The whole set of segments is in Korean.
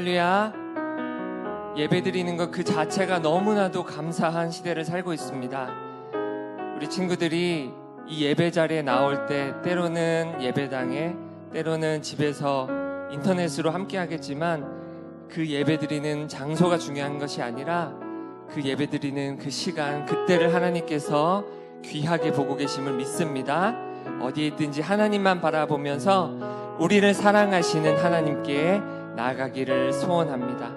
할렐루야. 예배드리는 것 그 자체가 너무나도 감사한 시대를 살고 있습니다. 우리 친구들이 이 예배 자리에 나올 때 때로는 예배당에, 때로는 집에서 인터넷으로 함께 하겠지만 그 예배드리는 장소가 중요한 것이 아니라 그 예배드리는 그 시간, 그때를 하나님께서 귀하게 보고 계심을 믿습니다. 어디에 있든지 하나님만 바라보면서 우리를 사랑하시는 하나님께 나아가기를 소원합니다.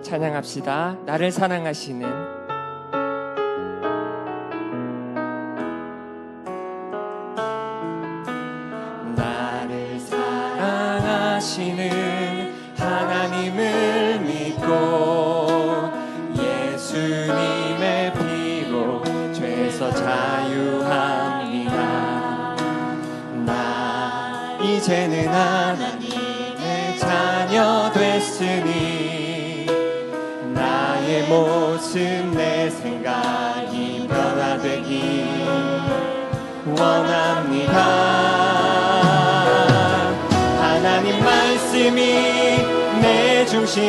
찬양합시다. 나를 사랑하시는 나를 사랑하시는 하나님을 믿고 예수님의 피로 죄에서 자유합니다. 나 이제는 하나님의 자녀 됐으니 나의 모습 내 생각이 변화되기 원합니다. 하나님 말씀이 내 중심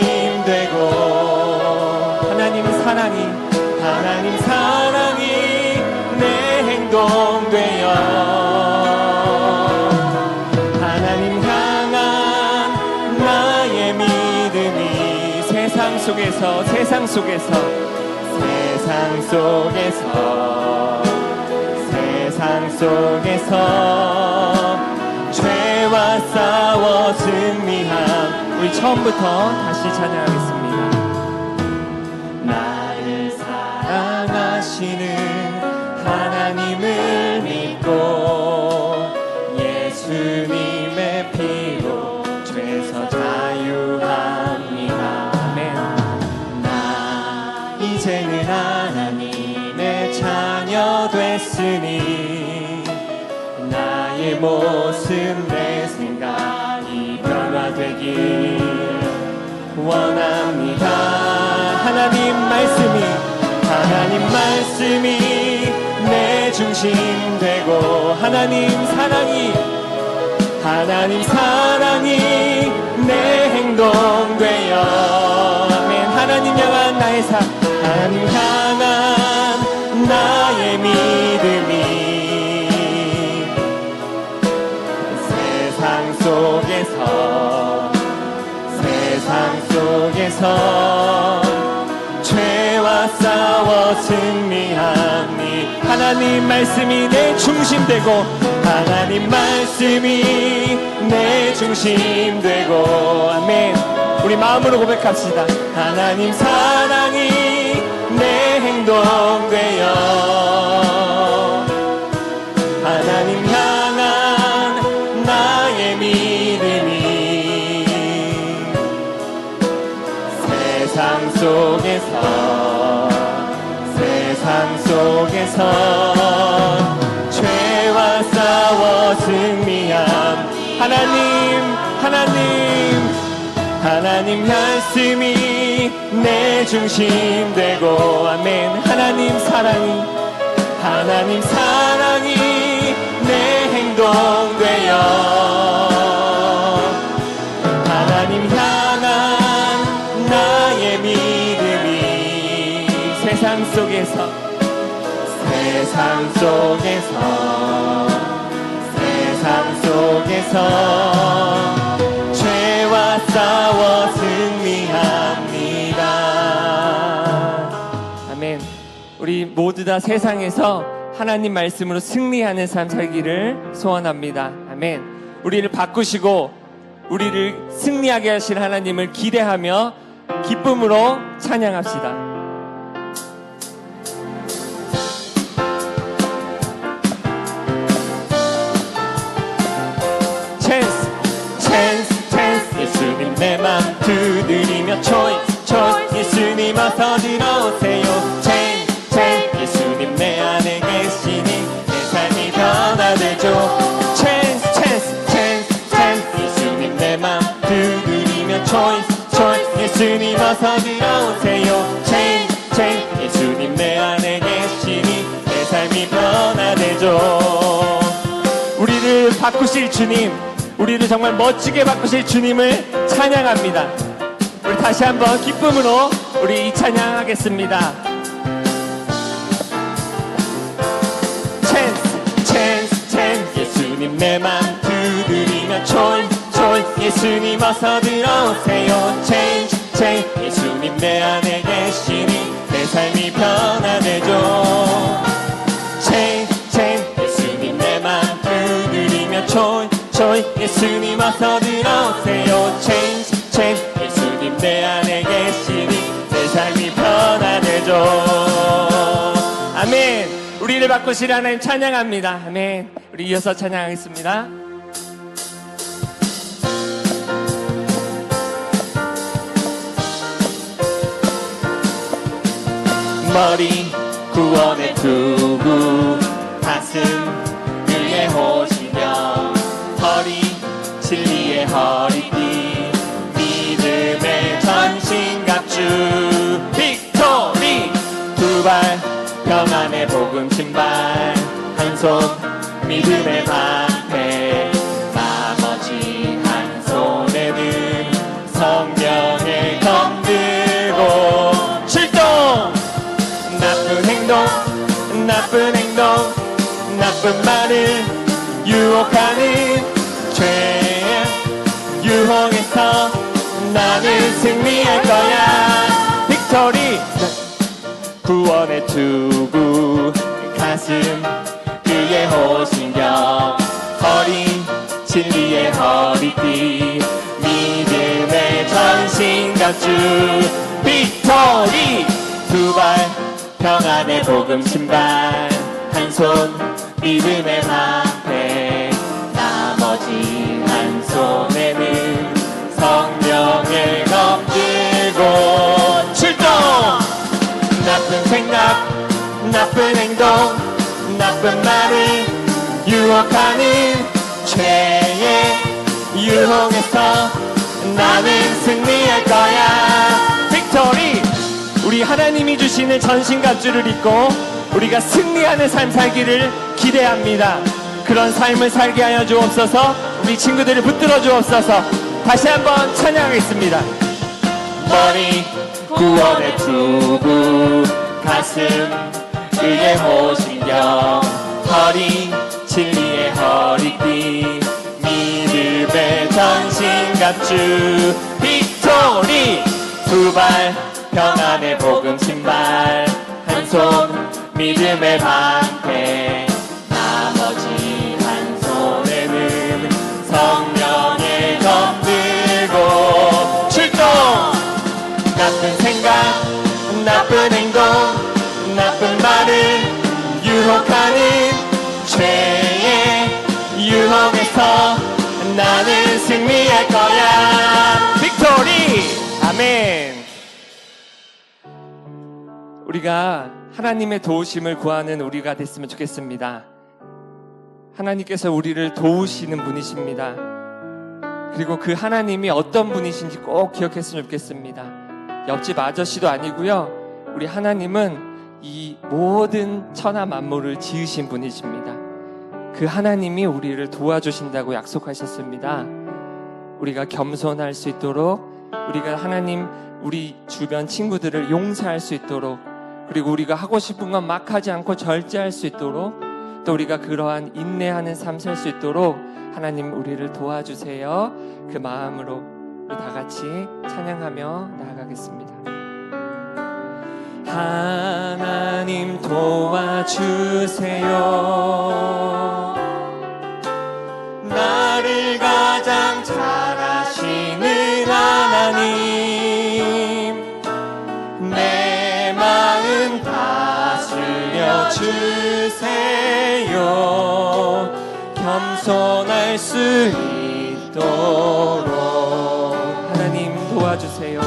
되고 하나님 사랑이 내 행동 되어 하나님 향한 나의 믿음이 세상 속에서 죄와 싸워 승리한 우리 처음부터 다시 찬양하겠습니다. 나를 사랑하시는 하나님을 믿고 예수님의 피로 죄에서 자유합니다. 아멘. 나 이제는 하나님의 자녀 됐으니 나의 모습 내 생각이 변화되길 원합니다. 하나님 말씀이 내 중심 되고 하나님 사랑이 내 행동 되어 아멘. 하나님 향한 하나님 향한 나의 믿음이 세상 속에서 죄와 싸워 승리하니 하나님 말씀이 내 중심 되고 하나님 말씀이 내 중심 되고 아멘. 우리 마음으로 고백합시다. 하나님 사랑이 내 행동 되어 하나님 향한 나의 믿음이 세상 속에서 죄와 싸워 승리함. 하나님 말씀이 내 중심 되고 아멘. 하나님 사랑이 내 행동 되어 하나님 향한 나의 믿음이 세상 속에서 죄와 싸워 승리합니다. 아멘. 우리 모두 다 세상에서 하나님 말씀으로 승리하는 삶 살기를 소원합니다. 아멘. 우리를 바꾸시고 우리를 승리하게 하실 하나님을 기대하며 기쁨으로 찬양합시다. 예수님 내 맘 두드리며 choice 예수님 어서 들어오세요. change 예수님 내 안에 계시니 내 삶이 변화되죠. chance 예수님 내 맘 두드리며 choice 예수님 어서 들어오세요. change 예수님 내 안에 계시니 내 삶이 변화되죠. 우리를 바꾸실 주님, 우리를 정말 멋지게 바꾸실 주님을 찬양합니다. 우리 다시 한번 기쁨으로 우리 이 찬양하겠습니다. 찬스 예수님 내 맘 두드리며 조이 예수님 어서 들어오세요. 체인지 예수님 내 안에 계시니 내 삶이 변화되죠. 체인지 예수님 내 맘 두드리며 조이 예수님 어서 들어오세요. 체인지 예수님 내 안에 계시니 내 삶이 변화되죠. 아멘. 우리를 바꾸실 하나님 찬양합니다. 아멘. 우리 이어서 찬양하겠습니다. 머리 구원에 두고 가슴 위에 호신경 허리 진리의 허리띠 믿음의 전신갑주 빅토리 두 발 평안의 복음 신발 한 손 믿음의 방패 나머지 한 손에는 성령의 검 들고 출동 나쁜 행동 나쁜 말을 유혹하는 죄의 유혹에서 나는 승리할 거야. 빅토리 구원의 투구 가슴 위에 호신경 허리 진리의 허리띠 믿음의 전신갑주 빅토리 두 발 평안의 복음 신발 한 손 믿음의 방패 나머지 한 손에는 성령의 검 들고 출동 나쁜 생각 나쁜 행동 나쁜 말을 유혹하는 죄의 유혹에서 나는 승리할 거야. 빅토리 우리 하나님이 주시는 전신갑주를 입고 우리가 승리하는 삶 살기를 기대합니다. 그런 삶을 살게 하여 주옵소서. 우리 친구들을 붙들어 주옵소서. 다시 한번 찬양하겠습니다. 머리 구원의 투구 가슴 위에 호신경 허리 진리의 허리띠 믿음의 전신갑주 빅토리 두 발 평안의 복음 신발 한 손 믿음의 방패 나머지 한 손에는 성령의 검 들고 출동 나쁜 생각 나쁜 행동 나쁜 말을 유혹하는 죄의 유혹에서 나는 승리할 거야. 빅토리 아멘. 우리가 하나님의 도우심을 구하는 우리가 됐으면 좋겠습니다. 하나님께서 우리를 도우시는 분이십니다. 그리고 그 하나님이 어떤 분이신지 꼭 기억했으면 좋겠습니다. 옆집 아저씨도 아니고요. 우리 하나님은 이 모든 천하 만물을 지으신 분이십니다. 그 하나님이 우리를 도와주신다고 약속하셨습니다. 우리가 겸손할 수 있도록 우리가 하나님 우리 주변 친구들을 용서할 수 있도록 그리고 우리가 하고 싶은 건 막 하지 않고 절제할 수 있도록 또 우리가 그러한 인내하는 삶 살 수 있도록 하나님 우리를 도와주세요. 그 마음으로 우리 다 같이 찬양하며 나아가겠습니다. 하나님 도와주세요. 나를 가장 잘 아시는 하나님 내 마음 다스려 주세요. 겸손할 수 있도록 하나님 도와주세요.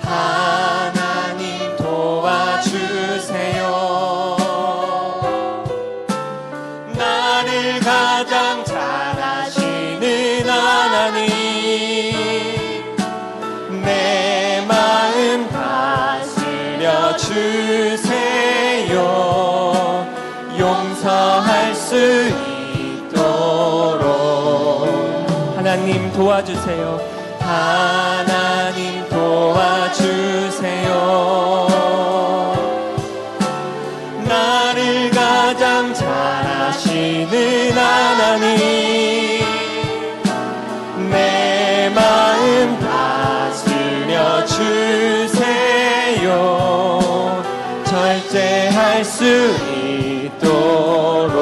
하나님 도와주세요. 나를 가장 잘 아시는 하나님 내 마음 다스려 주세요. 용서할 수 있도록 하나님 도와주세요. 하나님 도와주세요. 나를 가장 잘 아시는 하나님, 내 마음 다스려 주세요. 절제할 수 있도록.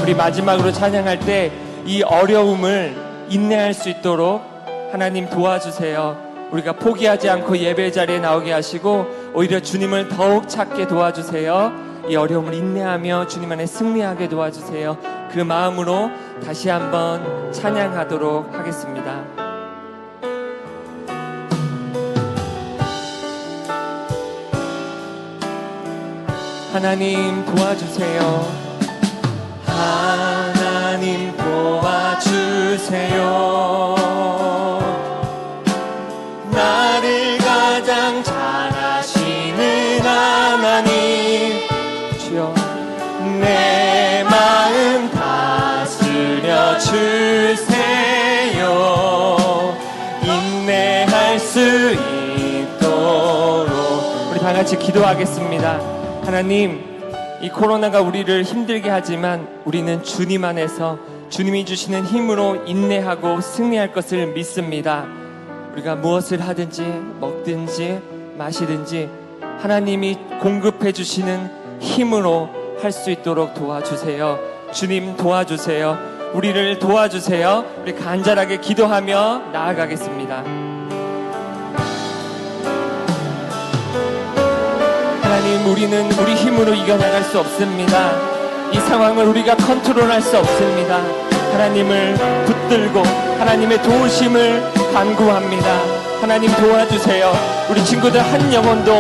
우리 마지막으로 찬양할 때 이 어려움을 인내할 수 있도록 하나님 도와주세요. 우리가 포기하지 않고 예배 자리에 나오게 하시고 오히려 주님을 더욱 찾게 도와주세요. 이 어려움을 인내하며 주님 안에 승리하게 도와주세요. 그 마음으로 다시 한번 찬양하도록 하겠습니다. 하나님 도와주세요. 하나님 도와주세요. 나를 가장 잘 아시는 하나님, 주여 내 마음 다스려 주세요. 인내할 수 있도록. 우리 다 같이 기도하겠습니다. 하나님, 이 코로나가 우리를 힘들게 하지만 우리는 주님 안에서 주님이 주시는 힘으로 인내하고 승리할 것을 믿습니다. 우리가 무엇을 하든지 먹든지 마시든지 하나님이 공급해 주시는 힘으로 할 수 있도록 도와주세요. 주님 도와주세요. 우리를 도와주세요. 우리 간절하게 기도하며 나아가겠습니다. 하나님, 우리는 우리 힘으로 이겨나갈 수 없습니다. 이 상황을 우리가 컨트롤할 수 없습니다. 하나님을 붙들고 하나님의 도우심을 간구합니다. 하나님 도와주세요. 우리 친구들 한 영혼도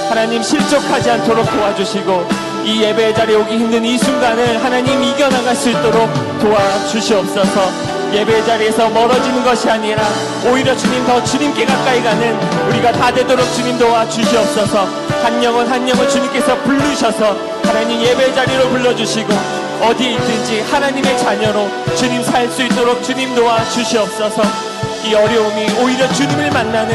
하나님 실족하지 않도록 도와주시고 이 예배 자리에 오기 힘든 이 순간을 하나님 이겨나갈 수 있도록 도와주시옵소서. 예배 자리에서 멀어지는 것이 아니라 오히려 주님 더 주님께 가까이 가는 우리가 다 되도록 주님 도와주시옵소서. 한 영혼 한 영혼 주님께서 부르셔서 하나님 예배 자리로 불러주시고 어디에 있든지 하나님의 자녀로 주님 살 수 있도록 주님 도와주시옵소서. 이 어려움이 오히려 주님을 만나는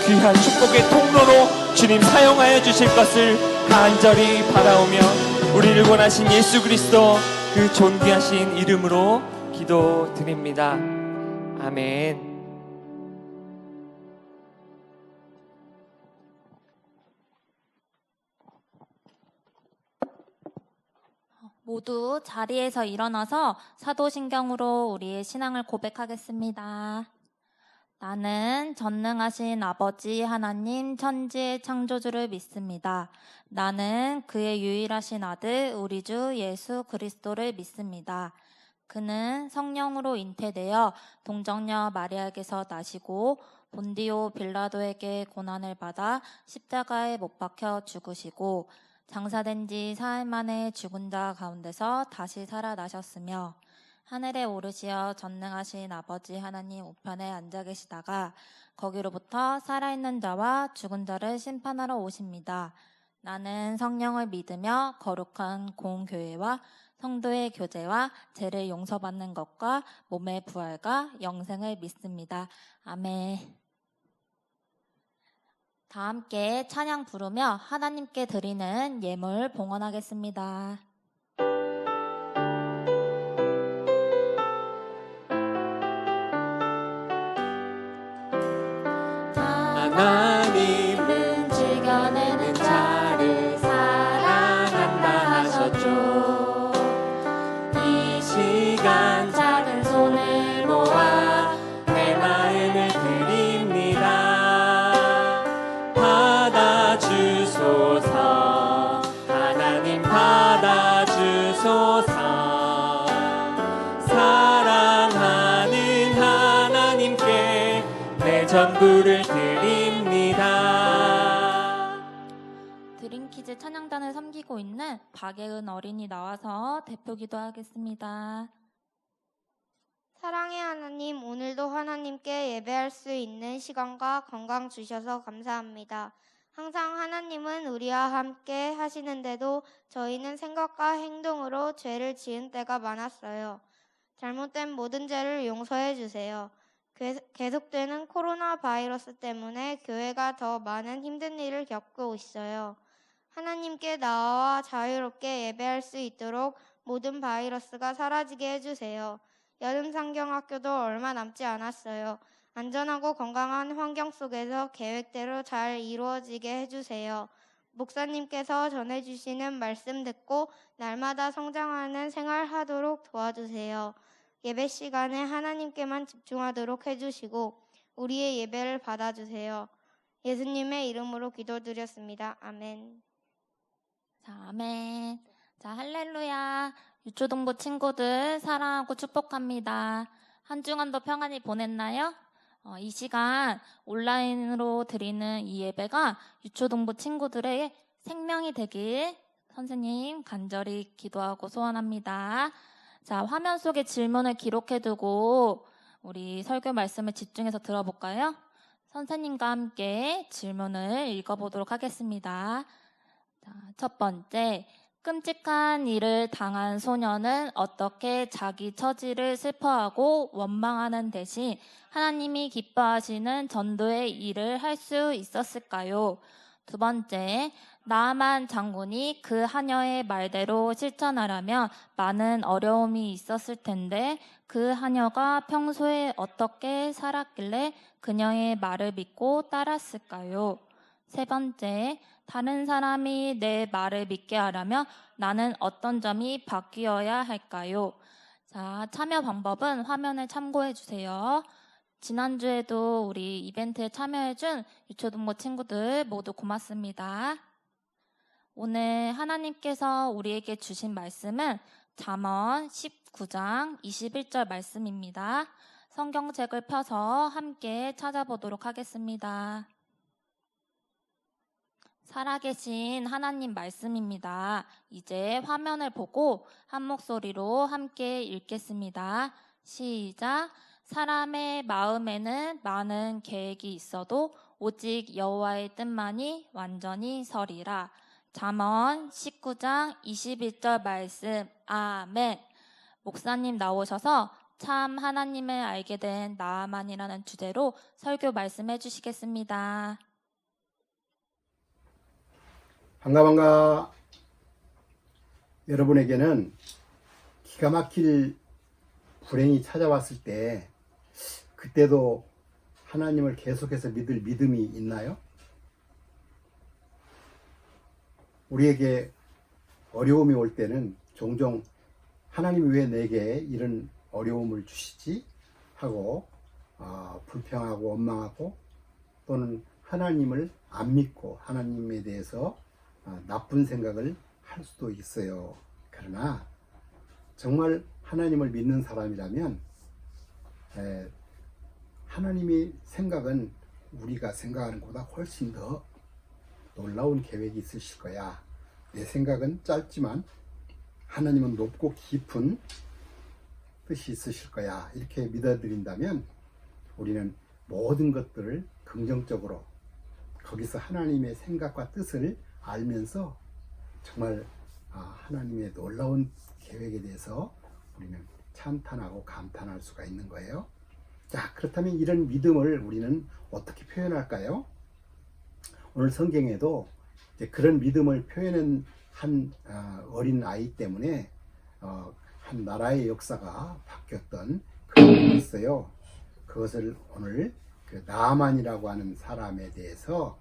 귀한 축복의 통로로 주님 사용하여 주실 것을 간절히 바라오며 우리를 원하신 예수 그리스도 그 존귀하신 이름으로 기도드립니다. 아멘. 모두 자리에서 일어나서 사도신경으로 우리의 신앙을 고백하겠습니다. 나는 전능하신 아버지 하나님 천지의 창조주를 믿습니다. 나는 그의 유일하신 아들 우리 주 예수 그리스도를 믿습니다. 그는 성령으로 잉태되어 동정녀 마리아에게서 나시고 본디오 빌라도에게 고난을 받아 십자가에 못 박혀 죽으시고 장사된 지 사흘 만에 죽은 자 가운데서 다시 살아나셨으며 하늘에 오르시어 전능하신 아버지 하나님 우편에 앉아 계시다가 거기로부터 살아있는 자와 죽은 자를 심판하러 오십니다. 나는 성령을 믿으며 거룩한 공교회와 성도의 교제와 죄를 용서받는 것과 몸의 부활과 영생을 믿습니다. 아멘. 다 함께 찬양 부르며 하나님께 드리는 예물 봉헌하겠습니다. 하나님은 즐겨내는 자를 사랑한다 하셨죠. 이 시간 작은 손을 모아 내 마음을 드립니다. 받아주소서. 하나님 받아주소서. 사랑하는 하나님께 내 전부를 드립니다. 드림키즈 찬양단을 섬기고 있는 박예은 어린이 나와서 대표 기도하겠습니다. 사랑의 하나님, 오늘도 하나님께 예배할 수 있는 시간과 건강 주셔서 감사합니다. 항상 하나님은 우리와 함께 하시는데도 저희는 생각과 행동으로 죄를 지은 때가 많았어요. 잘못된 모든 죄를 용서해 주세요. 계속되는 코로나 바이러스 때문에 교회가 더 많은 힘든 일을 겪고 있어요. 하나님께 나와 자유롭게 예배할 수 있도록 모든 바이러스가 사라지게 해주세요. 여름 상경학교도 얼마 남지 않았어요. 안전하고 건강한 환경 속에서 계획대로 잘 이루어지게 해주세요. 목사님께서 전해주시는 말씀 듣고 날마다 성장하는 생활하도록 도와주세요. 예배 시간에 하나님께만 집중하도록 해주시고 우리의 예배를 받아주세요. 예수님의 이름으로 기도드렸습니다. 아멘. 자, 아멘. 자, 할렐루야. 유초동부 친구들 사랑하고 축복합니다. 한 주간도 평안히 보냈나요? 이 시간 온라인으로 드리는 이 예배가 유초동부 친구들의 생명이 되길 선생님 간절히 기도하고 소원합니다. 자, 화면 속에 질문을 기록해두고 우리 설교 말씀을 집중해서 들어볼까요? 선생님과 함께 질문을 읽어보도록 하겠습니다. 자, 첫 번째, 끔찍한 일을 당한 소녀는 어떻게 자기 처지를 슬퍼하고 원망하는 대신 하나님이 기뻐하시는 전도의 일을 할 수 있었을까요? 두 번째, 나아만 장군이 그 하녀의 말대로 실천하려면 많은 어려움이 있었을 텐데 그 하녀가 평소에 어떻게 살았길래 그녀의 말을 믿고 따랐을까요? 세 번째, 다른 사람이 내 말을 믿게 하려면 나는 어떤 점이 바뀌어야 할까요? 자, 참여 방법은 화면을 참고해 주세요. 지난주에도 우리 이벤트에 참여해준 유초동부 친구들 모두 고맙습니다. 오늘 하나님께서 우리에게 주신 말씀은 잠언 19장 21절 말씀입니다. 성경책을 펴서 함께 찾아보도록 하겠습니다. 살아계신 하나님 말씀입니다. 이제 화면을 보고 한 목소리로 함께 읽겠습니다. 시작. 사람의 마음에는 많은 계획이 있어도 오직 여호와의 뜻만이 완전히 서리라. 잠언 19장 21절 말씀. 아멘. 목사님 나오셔서 참 하나님을 알게 된 나아만이라는 주제로 설교 말씀해 주시겠습니다. 반가. 여러분에게는 기가 막힐 불행이 찾아왔을 때 그때도 하나님을 계속해서 믿을 믿음이 있나요? 우리에게 어려움이 올 때는 종종 하나님이 왜 내게 이런 어려움을 주시지? 하고 불평하고 원망하고 또는 하나님을 안 믿고 하나님에 대해서 나쁜 생각을 할 수도 있어요. 그러나 정말 하나님을 믿는 사람이라면 하나님의 생각은 우리가 생각하는 것보다 훨씬 더 놀라운 계획이 있으실 거야. 내 생각은 짧지만 하나님은 높고 깊은 뜻이 있으실 거야. 이렇게 믿어드린다면 우리는 모든 것들을 긍정적으로 거기서 하나님의 생각과 뜻을 알면서 정말 하나님의 놀라운 계획에 대해서 우리는 찬탄하고 감탄할 수가 있는 거예요. 자, 그렇다면 이런 믿음을 우리는 어떻게 표현할까요? 오늘 성경에도 이제 그런 믿음을 표현한 한 어린 아이 때문에 한 나라의 역사가 바뀌었던 그런 일이 있어요. 그것을 오늘 그 나아만이라고 하는 사람에 대해서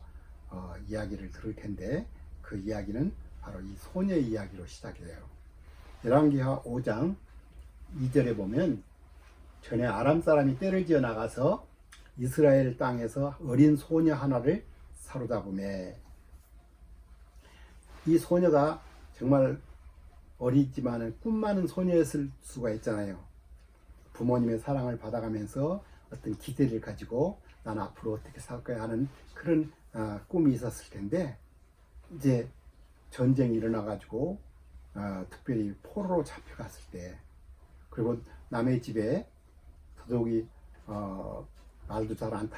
이야기를 들을 텐데 그 이야기는 바로 이 소녀의 이야기로 시작이 돼요. 열왕기하 5장 2절에 보면 전에 아람 사람이 떼를 지어 나가서 이스라엘 땅에서 어린 소녀 하나를 사로잡음에 이 소녀가 정말 어리지만 꿈 많은 소녀였을 수가 있잖아요. 부모님의 사랑을 받아가면서 어떤 기대를 가지고 난 앞으로 어떻게 살 거야 하는 그런 꿈이 있었을 텐데 이제 전쟁이 일어나가지고 특별히 포로로 잡혀갔을 때 그리고 남의 집에 더더욱이 말도 잘 안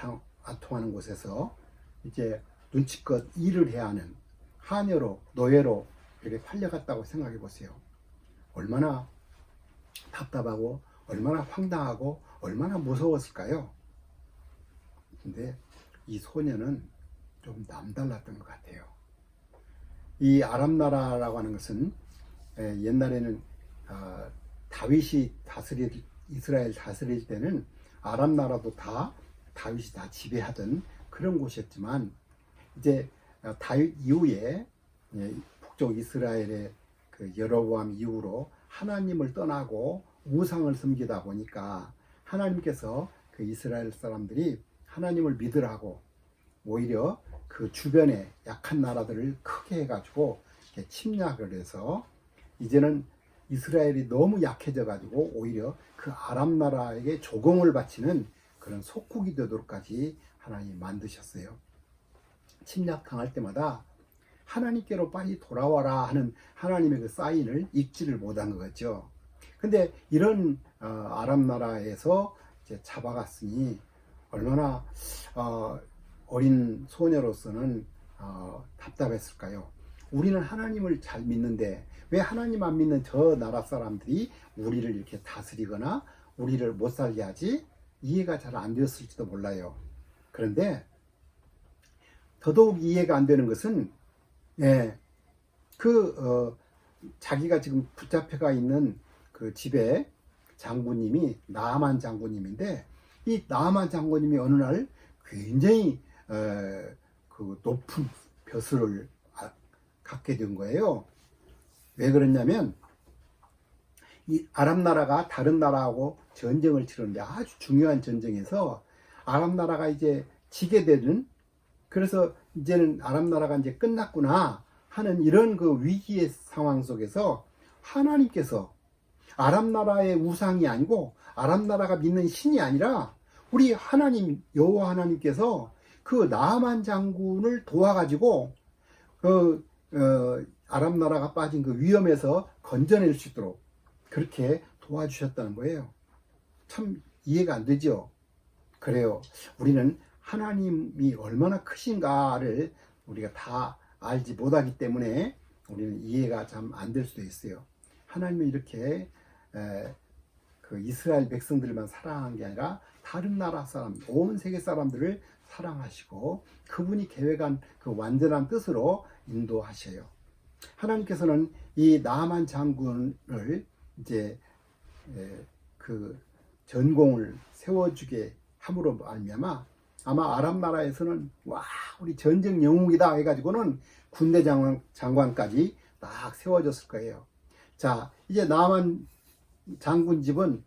통하는 곳에서 이제 눈치껏 일을 해야 하는 하녀로 노예로 이렇게 팔려갔다고 생각해 보세요. 얼마나 답답하고 얼마나 황당하고 얼마나 무서웠을까요? 근데 이 소녀는 좀 남달랐던 것 같아요. 이 아람 나라라고 하는 것은 옛날에는 다윗이 이스라엘 다스릴 때는 아람 나라도 다 다윗이 다 지배하던 그런 곳이었지만, 이제 다윗 이후에 북쪽 이스라엘의 그 여로보암 이후로 하나님을 떠나고 우상을 섬기다 보니까 하나님께서 그 이스라엘 사람들이 하나님을 믿으라고 오히려 그 주변에 약한 나라들을 크게 해가지고 침략을 해서 이제는 이스라엘이 너무 약해져 가지고 오히려 그 아람 나라에게 조공을 바치는 그런 속국이 되도록까지 하나님이 만드셨어요. 침략당할 때마다 하나님께로 빨리 돌아와라 하는 하나님의 그 사인을 읽지를 못한 거죠. 근데 이런 아람 나라에서 이제 잡아갔으니 얼마나 어린 소녀로서는 답답했을까요? 우리는 하나님을 잘 믿는데 왜 하나님 안 믿는 저 나라 사람들이 우리를 이렇게 다스리거나 우리를 못 살게 하지? 이해가 잘 안 되었을지도 몰라요. 그런데 더더욱 이해가 안 되는 것은 자기가 지금 붙잡혀가 있는 그 집에 장군님이 나아만 장군님인데, 이 나아만 장군님이 어느 날 굉장히 그 높은 벼슬을 갖게 된 거예요. 왜 그랬냐면 이 아람 나라가 다른 나라하고 전쟁을 치르는데 아주 중요한 전쟁에서 아람 나라가 이제 지게 되는, 그래서 이제는 아람 나라가 이제 끝났구나 하는 이런 그 위기의 상황 속에서 하나님께서 아람 나라의 우상이 아니고 아람 나라가 믿는 신이 아니라 우리 하나님 여호와 하나님께서 그 나아만 장군을 도와가지고 아람 나라가 빠진 그 위험에서 건져낼 수 있도록 그렇게 도와주셨다는 거예요. 참 이해가 안 되죠. 그래요. 우리는 하나님이 얼마나 크신가를 우리가 다 알지 못하기 때문에 우리는 이해가 참 안 될 수도 있어요. 하나님은 이렇게 그 이스라엘 백성들만 사랑한 게 아니라 다른 나라 사람, 온 세계 사람들을 사랑하시고 그분이 계획한 그 완전한 뜻으로 인도하셔요. 하나님께서는 이 나아만 장군을 이제 그 전공을 세워주게 함으로 말미암아 아마 아람 나라에서는 와 우리 전쟁 영웅이다 해가지고는 군대 장관까지 딱 세워졌을 거예요. 자, 이제 나아만 장군 집은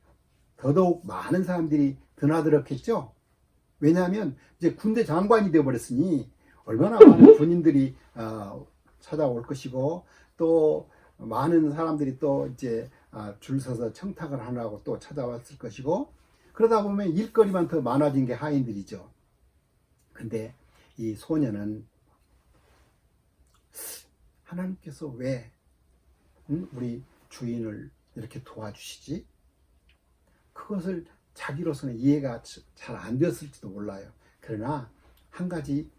더더욱 많은 사람들이 드나들었겠죠. 왜냐하면 이제 군대 장관이 되어버렸으니 얼마나 많은 군인들이 찾아올 것이고, 또 많은 사람들이 또 이제 줄 서서 청탁을 하려고 또 찾아왔을 것이고, 그러다 보면 일거리만 더 많아진 게 하인들이죠. 근데 이 소녀는 하나님께서 왜 우리 주인을 이렇게 도와주시지? 그것을 자기로서는 이해가 잘 안 되었을지도 몰라요. 그러나 한 가지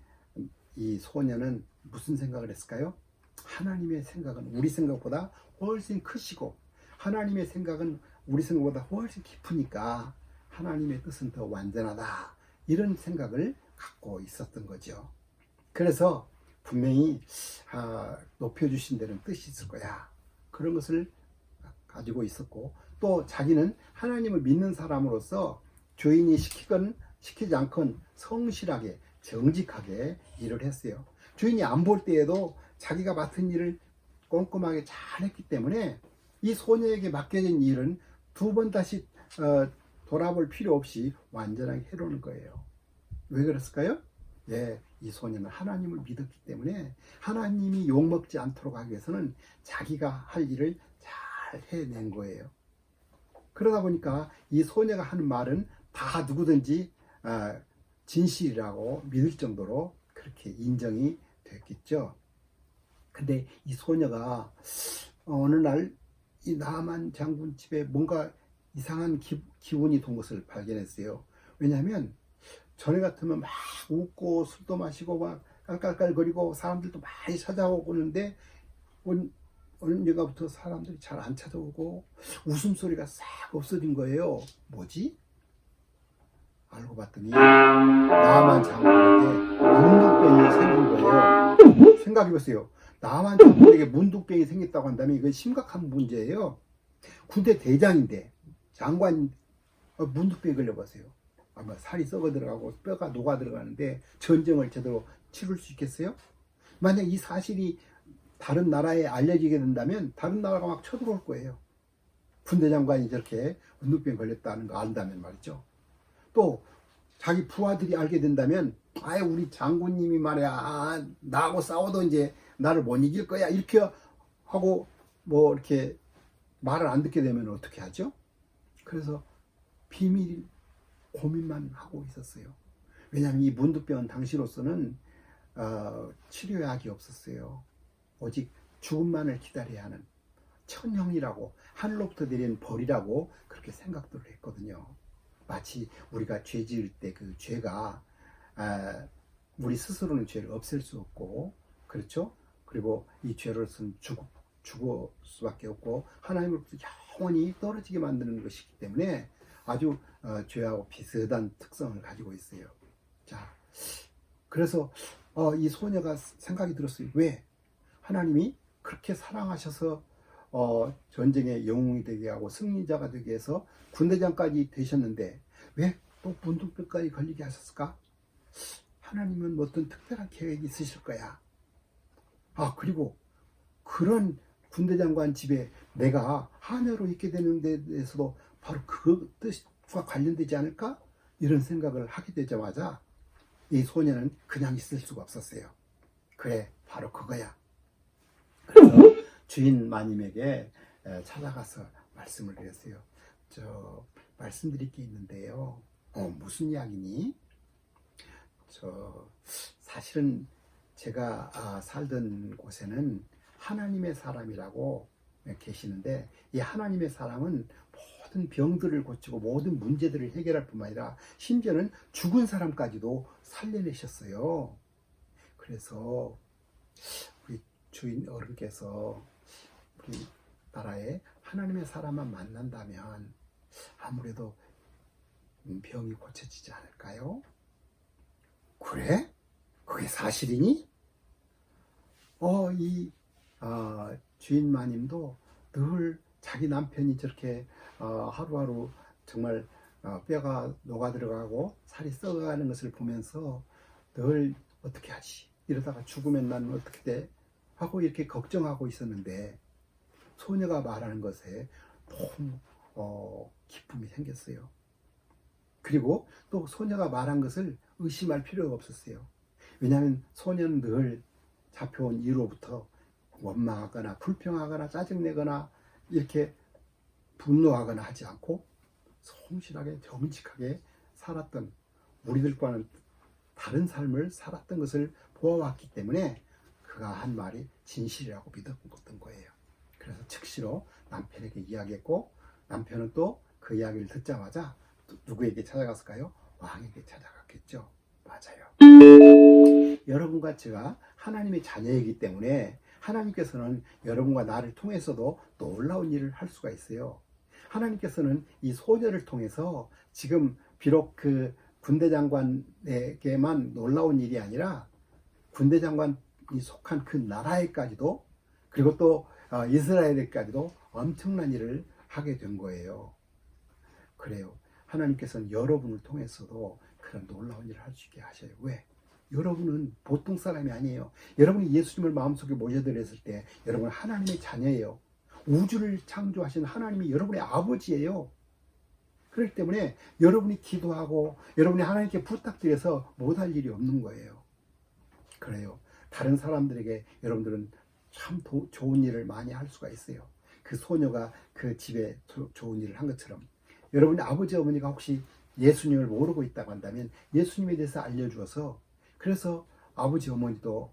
이 소녀는 무슨 생각을 했을까요? 하나님의 생각은 우리 생각보다 훨씬 크시고 하나님의 생각은 우리 생각보다 훨씬 깊으니까 하나님의 뜻은 더 완전하다, 이런 생각을 갖고 있었던 거죠. 그래서 분명히 높여주신 데는 뜻이 있을 거야, 그런 것을 가지고 있었고, 또 자기는 하나님을 믿는 사람으로서 주인이 시키건 시키지 않건 성실하게 정직하게 일을 했어요. 주인이 안 볼 때에도 자기가 맡은 일을 꼼꼼하게 잘했기 때문에 이 소녀에게 맡겨진 일은 두 번 다시 돌아볼 필요 없이 완전하게 해놓는 거예요. 왜 그랬을까요? 이 소녀는 하나님을 믿었기 때문에 하나님이 욕먹지 않도록 하기 위해서는 자기가 할 일을 잘 해낸 거예요. 그러다 보니까 이 소녀가 하는 말은 다 누구든지 진실이라고 믿을 정도로 그렇게 인정이 됐겠죠. 근데 이 소녀가 어느 날 이 나아만 장군 집에 뭔가 이상한 기운이 돈 것을 발견했어요. 왜냐하면 전에 같으면 막 웃고 술도 마시고 막 깔깔깔거리고 사람들도 많이 찾아오고 그러는데 언젠가부터 사람들이 잘 안 찾아오고 웃음소리가 싹 없어진 거예요. 뭐지? 알고 봤더니 나만 장군에게 문둥병이 생긴 거예요. 생각해보세요. 나만 장군에게 문둥병이 생겼다고 한다면 이건 심각한 문제예요. 군대 대장인데 장관 문둥병이 걸려보세요. 아마 살이 썩어 들어가고 뼈가 녹아 들어가는데 전쟁을 제대로 치를 수 있겠어요? 만약 이 사실이 다른 나라에 알려지게 된다면 다른 나라가 막 쳐들어올 거예요. 군대 장관이 저렇게 문둥병 걸렸다는 거 안다면 말이죠. 또 자기 부하들이 알게 된다면 아예 우리 장군님이 말이야 나하고 싸워도 이제 나를 못 이길 거야 이렇게 하고 뭐 이렇게 말을 안 듣게 되면 어떻게 하죠? 그래서 비밀 고민만 하고 있었어요. 왜냐하면 이 문둥병은 당시로서는 치료약이 없었어요. 오직 죽음만을 기다려야 하는 천형이라고 하늘로부터 내린 벌이라고 그렇게 생각들을 했거든요. 마치 우리가 죄 지을 때 그 죄가 우리 스스로는 죄를 없앨 수 없고 그렇죠? 그리고 이 죄로서는 죽을 수밖에 없고 하나님으로부터 영원히 떨어지게 만드는 것이기 때문에 아주 죄하고 비슷한 특성을 가지고 있어요. 자, 그래서 이 소녀가 생각이 들었어요. 왜? 하나님이 그렇게 사랑하셔서 전쟁의 영웅이 되게 하고 승리자가 되게 해서 군대장까지 되셨는데 왜 또 문둥병까지 걸리게 하셨을까? 하나님은 뭐 어떤 특별한 계획이 있으실 거야. 그리고 그런 군대장관 집에 내가 하녀로 있게 되는 데 대해서도 바로 그 뜻과 관련되지 않을까? 이런 생각을 하게 되자마자 이 소녀는 그냥 있을 수가 없었어요. 그래, 바로 그거야. 그래서 주인 마님에게 찾아가서 말씀을 드렸어요. 말씀드릴 게 있는데요. 무슨 이야기니? 사실은 제가 살던 곳에는 하나님의 사람이라고 계시는데 이 하나님의 사람은 모든 병들을 고치고 모든 문제들을 해결할 뿐만 아니라 심지어는 죽은 사람까지도 살려내셨어요. 그래서 우리 주인 어른께서 우리 나라에 하나님의 사람만 만난다면 아무래도 병이 고쳐지지 않을까요? 그래? 그게 사실이니? 주인 마님도 늘 자기 남편이 저렇게 하루하루 정말 뼈가 녹아 들어가고 살이 썩어가는 것을 보면서 늘 어떻게 하지? 이러다가 죽으면 나는 어떻게 돼? 하고 이렇게 걱정하고 있었는데 소녀가 말하는 것에 너무 기쁨이 생겼어요. 그리고 또 소녀가 말한 것을 의심할 필요가 없었어요. 왜냐하면 소녀는 늘 잡혀온 이로부터 원망하거나 불평하거나 짜증내거나 이렇게 분노하거나 하지 않고 성실하게 정직하게 살았던 우리들과는 다른 삶을 살았던 것을 보아왔기 때문에 그가 한 말이 진실이라고 믿었던 거예요. 그래서 즉시로 남편에게 이야기했고 남편은 또 그 이야기를 듣자마자 누구에게 찾아갔을까요? 왕에게 찾아갔겠죠. 맞아요. 여러분과 제가 하나님의 자녀이기 때문에 하나님께서는 여러분과 나를 통해서도 놀라운 일을 할 수가 있어요. 하나님께서는 이 소녀를 통해서 지금 비록 그 군대 장관에게만 놀라운 일이 아니라 군대 장관이 속한 그 나라에까지도 그리고 또 이스라엘에까지도 엄청난 일을 하게 된 거예요. 그래요. 하나님께서는 여러분을 통해서도 그런 놀라운 일을 할 수 있게 하셔요. 왜? 여러분은 보통 사람이 아니에요. 여러분이 예수님을 마음속에 모셔드렸을 때 여러분은 하나님의 자녀예요. 우주를 창조하신 하나님이 여러분의 아버지예요. 그렇기 때문에 여러분이 기도하고 여러분이 하나님께 부탁드려서 못할 일이 없는 거예요. 그래요. 다른 사람들에게 여러분들은 참 좋은 일을 많이 할 수가 있어요. 그 소녀가 그 집에 좋은 일을 한 것처럼 여러분의 아버지 어머니가 혹시 예수님을 모르고 있다고 한다면 예수님에 대해서 알려주어서 그래서 아버지 어머니도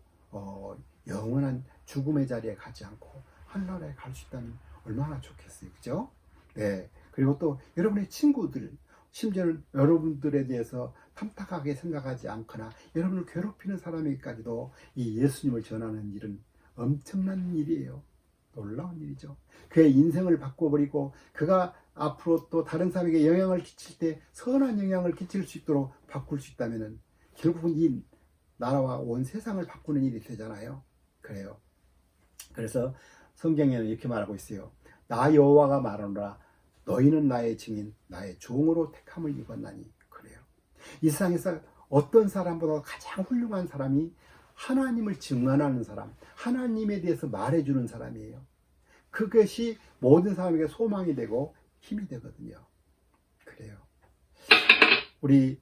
영원한 죽음의 자리에 가지 않고 하늘나라에 갈 수 있다면 얼마나 좋겠어요. 그죠? 네. 그리고 또 여러분의 친구들 심지어는 여러분들에 대해서 탐탁하게 생각하지 않거나 여러분을 괴롭히는 사람에게까지도 이 예수님을 전하는 일은 엄청난 일이에요. 놀라운 일이죠. 그의 인생을 바꿔버리고 그가 앞으로 또 다른 사람에게 영향을 끼칠 때 선한 영향을 끼칠 수 있도록 바꿀 수 있다면 결국은 이 나라와 온 세상을 바꾸는 일이 되잖아요. 그래요. 그래서 성경에는 이렇게 말하고 있어요. 나 여호와가 말하노라 너희는 나의 증인 나의 종으로 택함을 입었나니. 그래요. 이 세상에서 어떤 사람보다 가장 훌륭한 사람이 하나님을 증언하는 사람, 하나님에 대해서 말해주는 사람이에요. 그것이 모든 사람에게 소망이 되고 힘이 되거든요. 그래요. 우리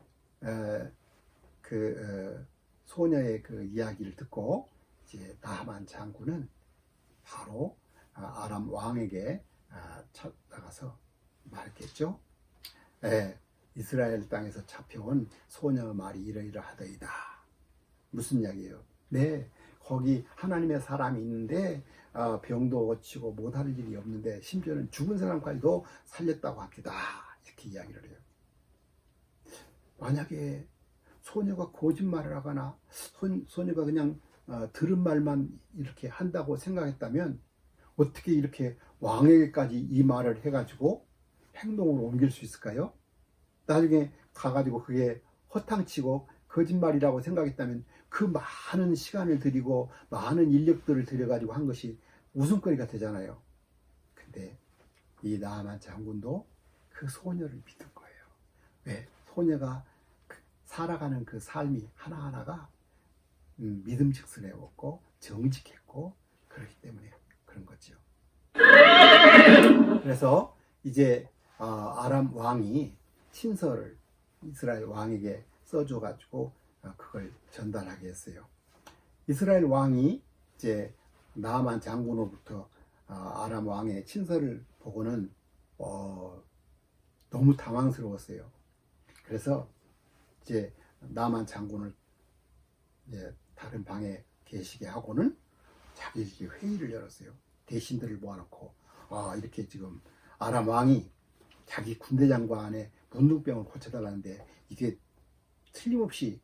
소녀의 그 이야기를 듣고 이제 나만 장군은 바로 아람 왕에게 찾아가서 말했겠죠. 이스라엘 땅에서 잡혀온 소녀 말이 이러이러하더이다. 무슨 이야기예요? 네, 거기 하나님의 사람이 있는데 병도 고치고 못할 일이 없는데 심지어는 죽은 사람까지도 살렸다고 합니다. 이렇게 이야기를 해요. 만약에 소녀가 거짓말을 하거나 소녀가 그냥 들은 말만 이렇게 한다고 생각했다면 어떻게 이렇게 왕에게까지 이 말을 해가지고 행동으로 옮길 수 있을까요? 나중에 가가지고 그게 허탕치고 거짓말이라고 생각했다면 그 많은 시간을 들이고 많은 인력들을 들여가지고 한 것이 웃음거리가 되잖아요. 근데 이 나아만 장군도 그 소녀를 믿은 거예요. 왜? 소녀가 살아가는 그 삶이 하나하나가 믿음직스러웠고 정직했고 그렇기 때문에 그런 거죠. 그래서 이제 아람 왕이 친서를 이스라엘 왕에게 써줘가지고 그걸 전달하게 했어요. 이스라엘 왕이 이제 나아만 장군으로부터 아람 왕의 친서를 보고는 너무 당황스러웠어요. 그래서 이제 나아만 장군을 이제 다른 방에 계시게 하고는 자기들끼리 회의를 열었어요. 대신들을 모아놓고 이렇게 지금 아람 왕이 자기 군대 장관의 문둥병을 고쳐달라는데 이게 틀림없이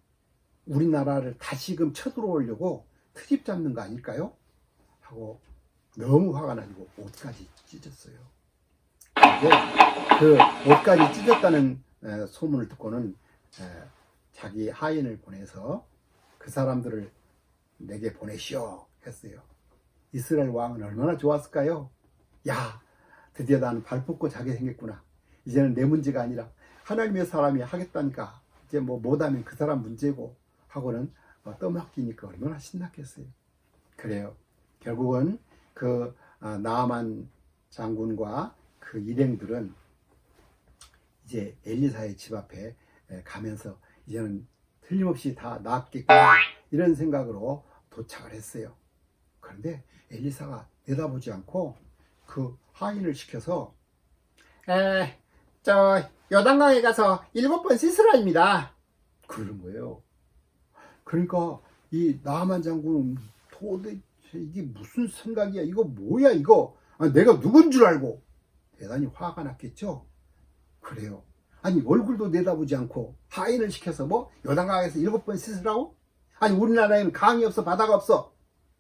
우리나라를 다시금 쳐들어오려고 트집 잡는 거 아닐까요? 하고 너무 화가 나고 옷까지 찢었어요. 근데 그 옷까지 찢었다는 소문을 듣고는 자기 하인을 보내서 그 사람들을 내게 보내시오 했어요. 이스라엘 왕은 얼마나 좋았을까요? 야, 드디어 나는 발 뻗고 자게 생겼구나. 이제는 내 문제가 아니라 하나님의 사람이 하겠다니까 이제 뭐 못하면 그 사람 문제고 하고는 떠맡기니까 얼마나 신났겠어요. 그래요. 결국은 그 나아만 장군과 그 일행들은 이제 엘리사의 집 앞에 가면서 이제는 틀림없이 다 낫겠구나 이런 생각으로 도착을 했어요. 그런데 엘리사가 내다보지 않고 그 하인을 시켜서 저 요단강에 가서 7번 씻으라입니다. 그런 거예요. 그러니까 이 나아만 장군은 도대체 이게 무슨 생각이야? 이거 뭐야 이거? 내가 누군 줄 알고 대단히 화가 났겠죠. 그래요. 아니 얼굴도 내다보지 않고 하인을 시켜서 뭐 요단강에서 7번 씻으라고? 아니 우리나라에는 강이 없어 바다가 없어.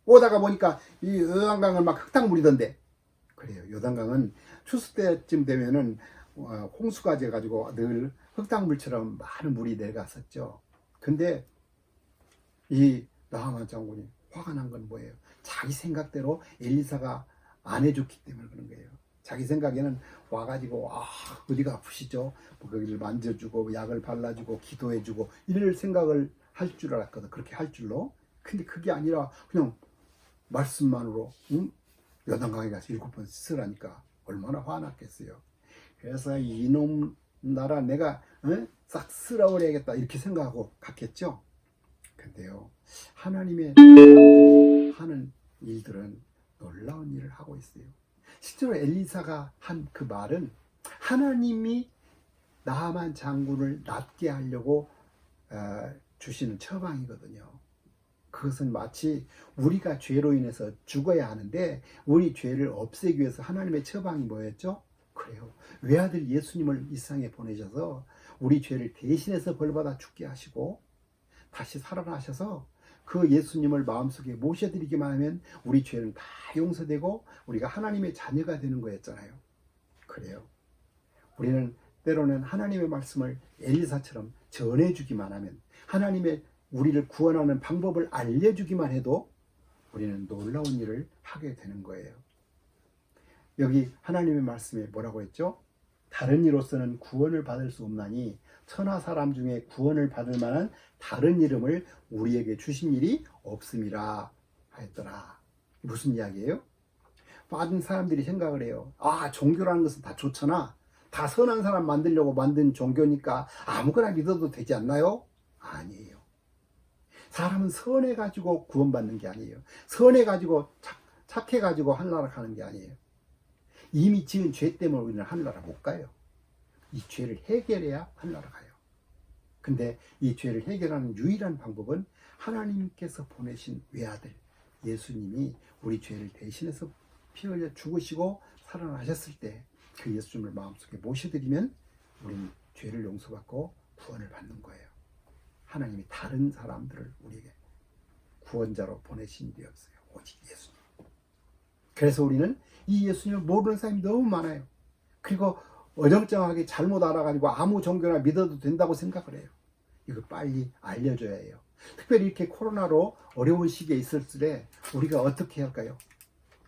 오다가 보니까 이 요단강은 막 흙탕물이던데. 그래요. 요단강은 추수 때쯤 되면은 홍수가 져가지고 늘 흙탕물처럼 많은 물이 내려갔었죠. 근데 이 나아만 장군이 화가 난 건 뭐예요? 자기 생각대로 엘리사가 안 해줬기 때문에 그런 거예요. 자기 생각에는 와가지고 어디가 아프시죠? 뭐 거기를 만져주고 약을 발라주고 기도해주고 이럴 생각을 할 줄 알았거든. 그렇게 할 줄로. 근데 그게 아니라 그냥 말씀만으로 요단강에 가서 7번 쓰라니까 얼마나 화났겠어요. 그래서 이놈 나라 내가 싹 쓸어버려야겠다 이렇게 생각하고 갔겠죠. 근데요 하나님의 사람들이 하는 일들은 놀라운 일을 하고 있어요. 실제로 엘리사가 한 그 말은 하나님이 나아만 장군을 낫게 하려고 주시는 처방이거든요. 그것은 마치 우리가 죄로 인해서 죽어야 하는데 우리 죄를 없애기 위해서 하나님의 처방이 뭐였죠? 그래요. 외아들 예수님을 이 세상에 보내셔서 우리 죄를 대신해서 벌받아 죽게 하시고 다시 살아나셔서 그 예수님을 마음속에 모셔드리기만 하면 우리 죄는 다 용서되고 우리가 하나님의 자녀가 되는 거였잖아요. 그래요. 우리는 때로는 하나님의 말씀을 엘리사처럼 전해주기만 하면, 하나님의 우리를 구원하는 방법을 알려주기만 해도 우리는 놀라운 일을 하게 되는 거예요. 여기 하나님의 말씀에 뭐라고 했죠? 다른 이로서는 구원을 받을 수 없나니 천하 사람 중에 구원을 받을 만한 다른 이름을 우리에게 주신 일이 없음이라 하였더라. 무슨 이야기예요? 많은 사람들이 생각을 해요. 아, 종교라는 것은 다 좋잖아. 다 선한 사람 만들려고 만든 종교니까 아무거나 믿어도 되지 않나요? 아니에요. 사람은 선해가지고 구원받는 게 아니에요. 선해가지고 착해가지고 하늘나라 가는 게 아니에요. 이미 지은 죄 때문에 우리는 하늘나라 못 가요. 이 죄를 해결해야 하늘나라 가요. 근데 이 죄를 해결하는 유일한 방법은 하나님께서 보내신 외아들 예수님이 우리 죄를 대신해서 피 흘려 죽으시고 살아나셨을 때 그 예수님을 마음속에 모셔드리면 우리는 죄를 용서받고 구원을 받는 거예요. 하나님이 다른 사람들을 우리에게 구원자로 보내신 일이 없어요. 오직 예수님. 그래서 우리는 이 예수님을 모르는 사람이 너무 많아요. 그리고 어정쩡하게 잘못 알아가지고 아무 종교나 믿어도 된다고 생각을 해요. 이거 빨리 알려줘야 해요. 특별히 이렇게 코로나로 어려운 시기에 있을 때 우리가 어떻게 할까요?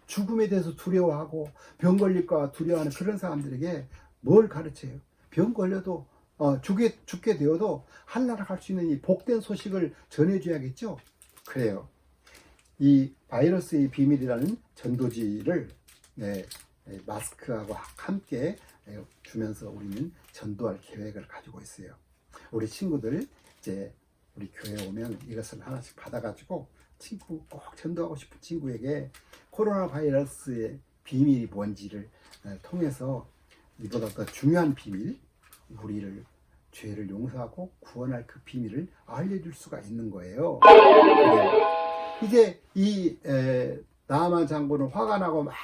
죽음에 대해서 두려워하고 병 걸릴까 두려워하는 그런 사람들에게 뭘 가르쳐요? 병 걸려도 죽게 되어도 하늘나라 갈 수 있는 이 복된 소식을 전해줘야겠죠? 그래요. 이 바이러스의 비밀이라는 전도지를 마스크하고 함께 주면서 우리는 전도할 계획을 가지고 있어요. 우리 친구들 이제 우리 교회에 오면 이것을 하나씩 받아가지고 친구 꼭 전도하고 싶은 친구에게 코로나 바이러스의 비밀이 뭔지를 통해서 이보다 더 중요한 비밀, 우리를 죄를 용서하고 구원할 그 비밀을 알려줄 수가 있는 거예요. 이제 이 나아만 장군은 화가 나고 막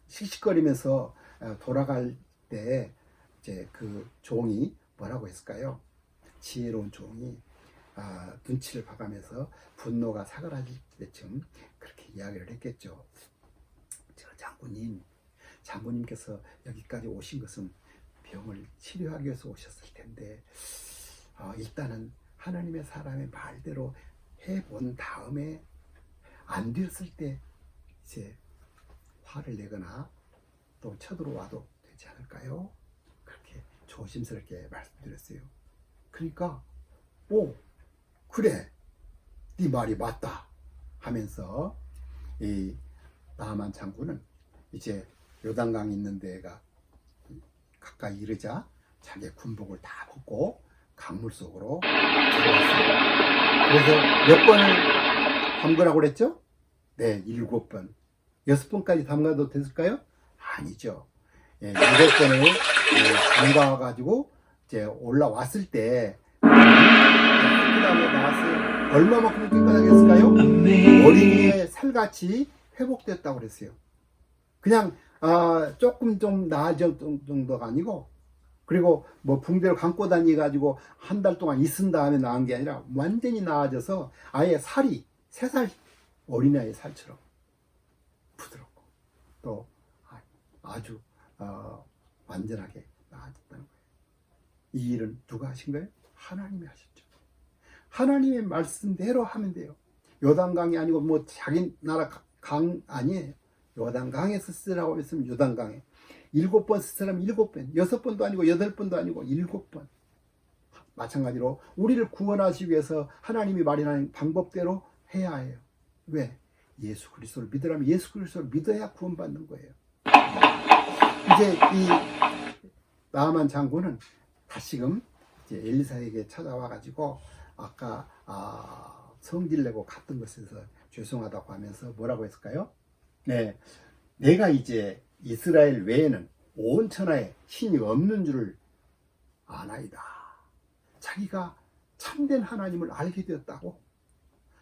씩씩거리면서 돌아갈 때 이제 그 종이 뭐라고 했을까요? 지혜로운 종이 눈치를 봐가면서 분노가 사그라질 때쯤 그렇게 이야기를 했겠죠. 저 장군님께서 여기까지 오신 것은 병을 치료하기 위해서 오셨을 텐데 일단은 하나님의 사람의 말대로 해본 다음에 안 됐을 때 이제 화를 내거나 또 쳐들어와도 되지 않을까요? 그렇게 조심스럽게 말씀드렸어요. 그러니까 그래, 네 말이 맞다 하면서 이 나아만 장군은 이제 요단강이 있는 데가 가까이 이르자 자기의 군복을 다 벗고 강물 속으로 들어갔어요. 그래서 몇 번을 담그라고 그랬죠? 네, 7번. 6번까지 담가도 됐을까요? 아니죠. 7번을 담가가지고 이제 올라왔을 때 깨끗하게 나왔어요. 얼마만큼 깨끗하게 했을까요? 어린이의 살같이 회복됐다고 그랬어요. 그냥 조금 좀 나아진 정도가 아니고, 그리고 뭐 붕대를 감고 다니가지고 한 달 동안 있은 다음에 나은 게 아니라 완전히 나아져서 아예 살이 3살 어린아이의 살처럼 부드럽고 또 아주 완전하게 나아졌다는 거예요. 이 일은 누가 하신 거예요? 하나님이 하셨죠. 하나님의 말씀대로 하면 돼요. 요단강이 아니고 뭐 자기 나라 강 아니에요. 요단강에서 쓰라고 했으면 요단강에 7번 쓰라면 7번, 6번도 아니고 8번도 아니고 7번. 마찬가지로 우리를 구원하시기 위해서 하나님이 마련한 방법대로 해야 해요. 왜? 예수 그리스도를 믿으라면 예수 그리스도를 믿어야 구원받는 거예요. 이제 이 나아만 장군은 다시금 이제 엘리사에게 찾아와 가지고 아까 성질 내고 갔던 것에서 죄송하다고 하면서 뭐라고 했을까요? 네, 내가 이제 이스라엘 외에는 온 천하에 신이 없는 줄을 아나이다. 자기가 참된 하나님을 알게 되었다고.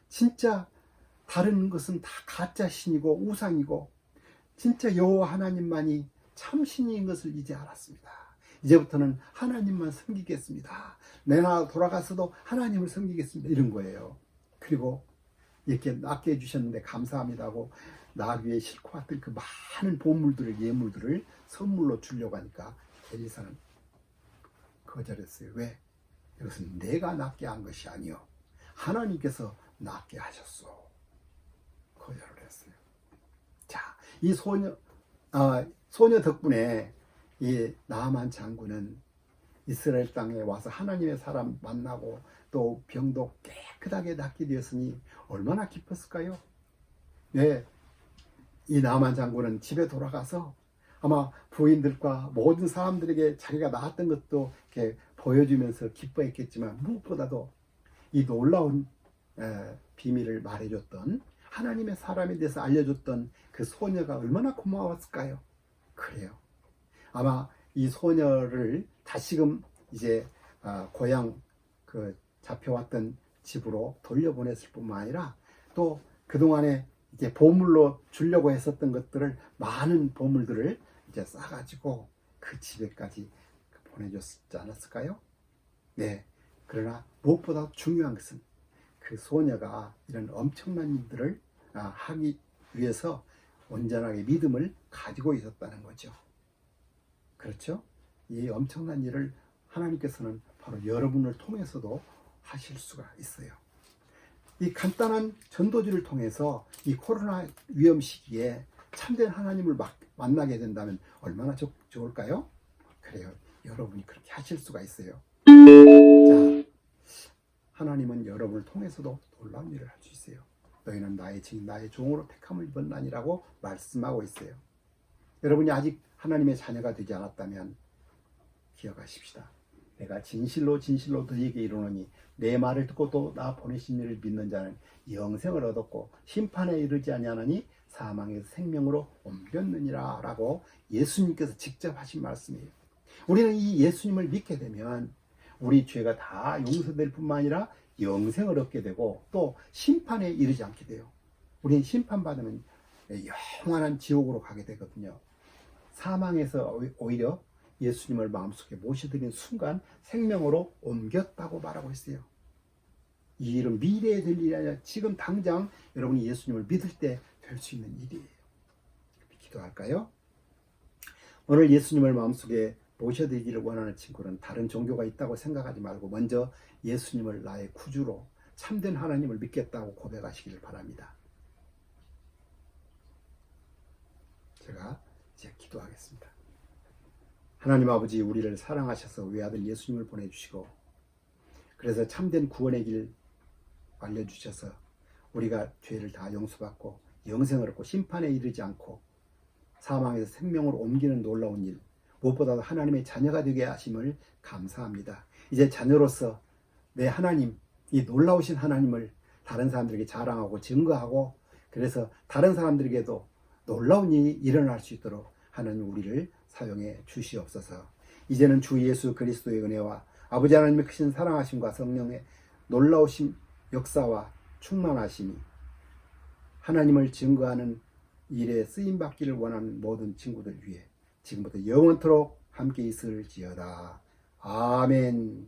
진짜 다른 것은 다 가짜 신이고 우상이고 진짜 여호와 하나님만이 참신인 것을 이제 알았습니다. 이제부터는 하나님만 섬기겠습니다. 내 나라 돌아가서도 하나님을 섬기겠습니다. 이런 거예요. 그리고 이렇게 낫게 해주셨는데 감사합니다고 나귀에 싣고 왔던 그 많은 보물들을, 예물들을 선물로 주려고 하니까 엘리사는 거절했어요. 왜? 이것은 내가 낫게 한 것이 아니요 하나님께서 낫게 하셨소. 거절을 했어요. 자, 이 소녀 덕분에 이 나아만 장군은 이스라엘 땅에 와서 하나님의 사람 만나고 또 병도 깨끗하게 낫게 되었으니 얼마나 기뻤을까요? 네, 이 나아만 장군은 집에 돌아가서 아마 부인들과 모든 사람들에게 자기가 나았던 것도 이렇게 보여주면서 기뻐했겠지만 무엇보다도 이 놀라운 비밀을 말해줬던 하나님의 사람에 대해서 알려줬던 그 소녀가 얼마나 고마웠을까요? 그래요. 아마 이 소녀를 다시금 이제 고향 그 잡혀왔던 집으로 돌려보냈을 뿐만 아니라 또 그동안에 이제 보물로 주려고 했었던 것들을 많은 보물들을 이제 싸가지고 그 집에까지 보내줬지 않았을까요? 네. 그러나 무엇보다 중요한 것은 그 소녀가 이런 엄청난 일들을 하기 위해서 온전하게 믿음을 가지고 있었다는 거죠. 그렇죠? 이 엄청난 일을 하나님께서는 바로 여러분을 통해서도 하실 수가 있어요. 이 간단한 전도지를 통해서 이 코로나 위험 시기에 참된 하나님을 만나게 된다면 얼마나 좋을까요? 그래요. 여러분이 그렇게 하실 수가 있어요. 자, 하나님은 여러분을 통해서도 놀라운 일을 할 수 있어요. 너희는 나의 증인, 나의 종으로 택함을 입었나니라고 말씀하고 있어요. 여러분이 아직 하나님의 자녀가 되지 않았다면 기억하십시다. 내가 진실로 너희에게 이르노니 내 말을 듣고 또 나 보내신 이를 믿는 자는 영생을 얻었고 심판에 이르지 아니하나니 사망에서 생명으로 옮겼느니라 라고 예수님께서 직접 하신 말씀이에요. 우리는 이 예수님을 믿게 되면 우리 죄가 다 용서될 뿐만 아니라 영생을 얻게 되고 또 심판에 이르지 않게 돼요. 우리는 심판받으면 영원한 지옥으로 가게 되거든요. 사망에서 오히려 예수님을 마음속에 모셔드린 순간 생명으로 옮겼다고 말하고 있어요. 이 일은 미래에 될 일이 아니라 지금 당장 여러분이 예수님을 믿을 때 될 수 있는 일이에요. 기도할까요? 오늘 예수님을 마음속에 모셔드리기를 원하는 친구는 다른 종교가 있다고 생각하지 말고 먼저 예수님을 나의 구주로 참된 하나님을 믿겠다고 고백하시기를 바랍니다. 제가 이제 기도하겠습니다. 하나님 아버지, 우리를 사랑하셔서 외아들 예수님을 보내주시고 그래서 참된 구원의 길 알려주셔서 우리가 죄를 다 용서받고 영생을 얻고 심판에 이르지 않고 사망에서 생명으로 옮기는 놀라운 일, 무엇보다도 하나님의 자녀가 되게 하심을 감사합니다. 이제 자녀로서 내 하나님, 이 놀라우신 하나님을 다른 사람들에게 자랑하고 증거하고 그래서 다른 사람들에게도 놀라운 일이 일어날 수 있도록 하나님 우리를 사용해 주시옵소서. 이제는 주 예수 그리스도의 은혜와 아버지 하나님의 크신 사랑하심과 성령의 놀라우신 역사와 충만하심이 하나님을 증거하는 일에 쓰임받기를 원하는 모든 친구들 위해 지금부터 영원토록 함께 있을지어다. 아멘.